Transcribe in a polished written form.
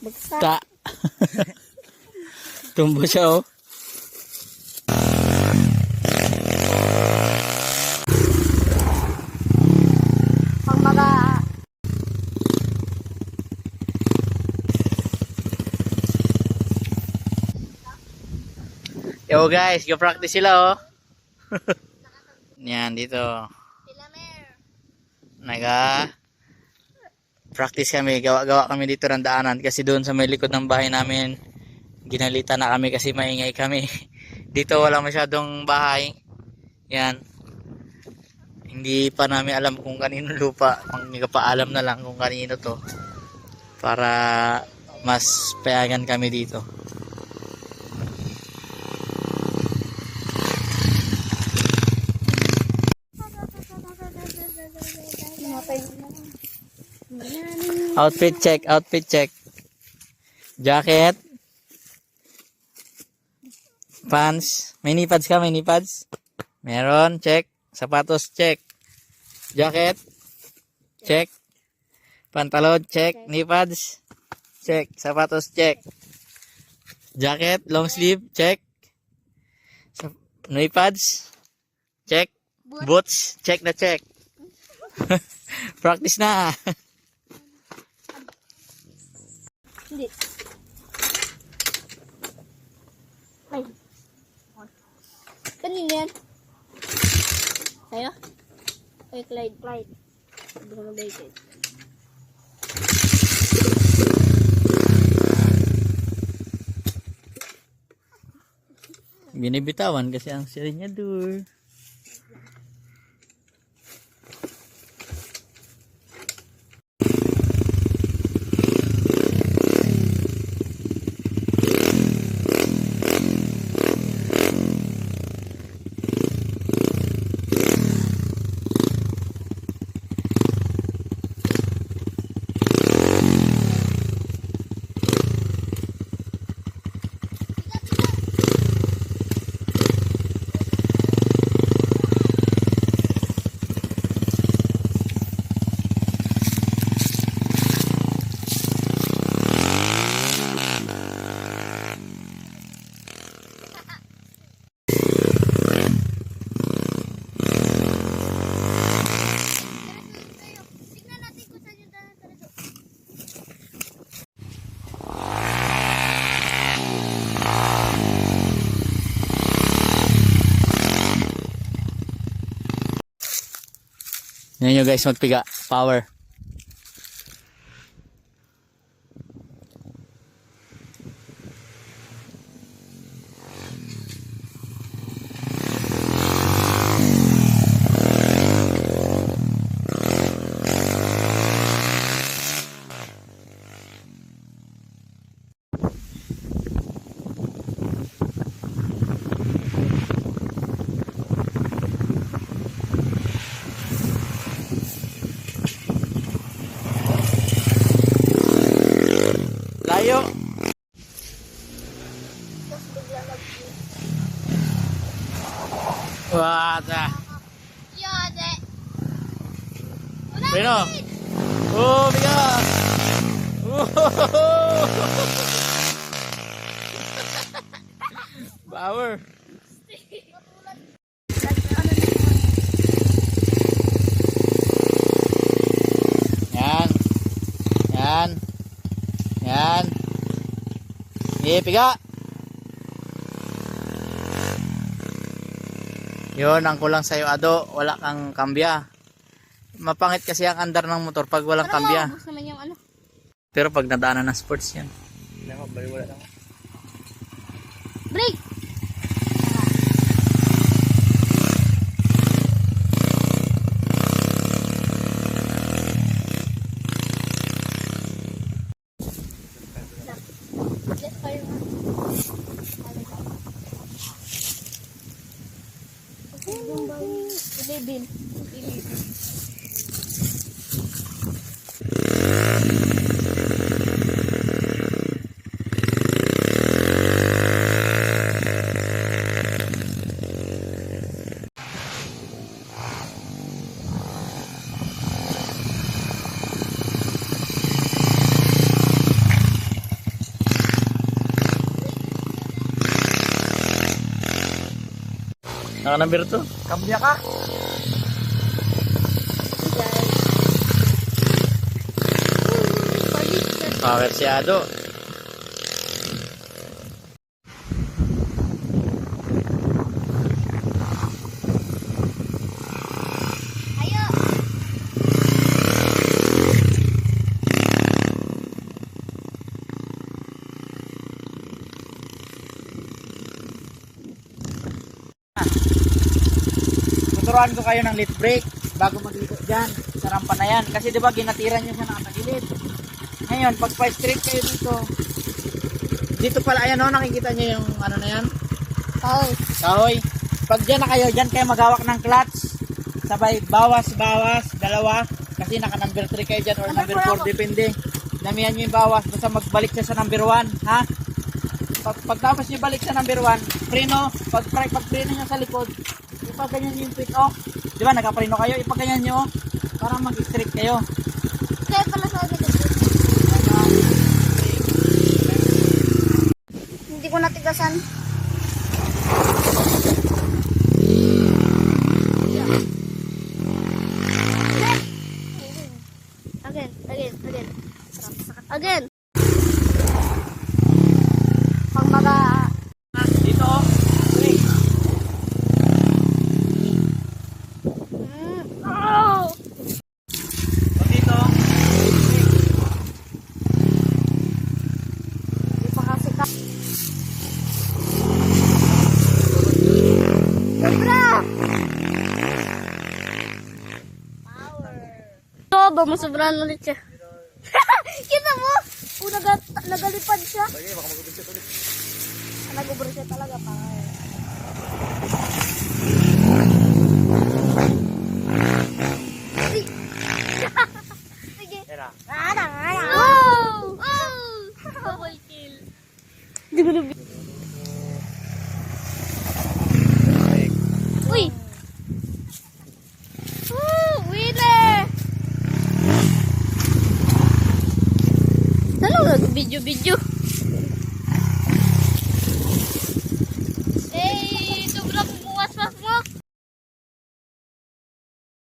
Bagsak. Ta. Tumbo siya oh. Pag maga... Yo guys, go practice sila oh. Yan dito. Naga practice kami, gawa-gawa kami dito ng daanan kasi doon sa may likod ng bahay namin ginalitan na kami kasi maingay kami. Dito wala masyadong bahay. Yan. Hindi pa namin alam kung kanino lupa. Magpaalam na lang kung kanino to. Para mas payagan kami dito. Outfit check, outfit check. Jacket. Pants. May knee pads ka, may knee pads? Meron, check. Sapatos, check. Jacket. Check. Pantalon, check. Knee pads. Check. Sapatos, check. Jacket, long sleeve, check. Knee pads. Check. Boots, check na check. Practice na. Hindi. Ay. Kanina yan. Sa'yo? Kay Clyde. Clyde. Hindi ko mag-dated. Binibitawan kasi ang silinyador. Yan nyo guys, magpiga. Power. Layo. Wata. Yode. Pero. Oh, bigat. Power. Yan. Yan. Yan. Piga. Yun, ang kulang sa'yo, Ado. Wala kang kambya. Mapangit kasi ang andar ng motor pag walang kambya. Maubos naman yung ano. Pero pag nadaanan ng sports yan. Wala lang. Break! Ilibin. Naka-number 2. Kambya ka. Kawersyado. Ayo. Tuturuan ko kayo ng lift brake bago magliko dyan sa rampa na yan. Kasi diba ginatiran nyo siya nakatagilid. Ngayon, pag pa-straight kayo dito, dito pala, ayan o, nakikita nyo yung ano na yan? Oh. Kahoy. Pag dyan na kayo, dyan kayo magawak ng clutch. Sabay, bawas, dalawa. Kasi naka number 3 kayo dyan or number 4, depende. Damihan nyo yung bawas, basta magbalik siya sa number 1, ha? Pagtapos nyo balik sa number 1, preno, pag preno nyo sa likod, ipaganyan nyo yung pick off. Di ba, nakapreno kayo, ipaganyan nyo, para mag-straight kayo. Kaya pala sa akin. Hindi ko natigasan. Again. Pag Dito, okay. Oh! Pag dito, Di pa kasi ka. Sobra! Power. Oh, ba masobrahan ulit siya. Kita mo? Nagalipad siya. Nag-ubra siya talaga pa. Sige. Oh! Double kill. Di ko nabi. Uy! Winner! Ano nag-video-video?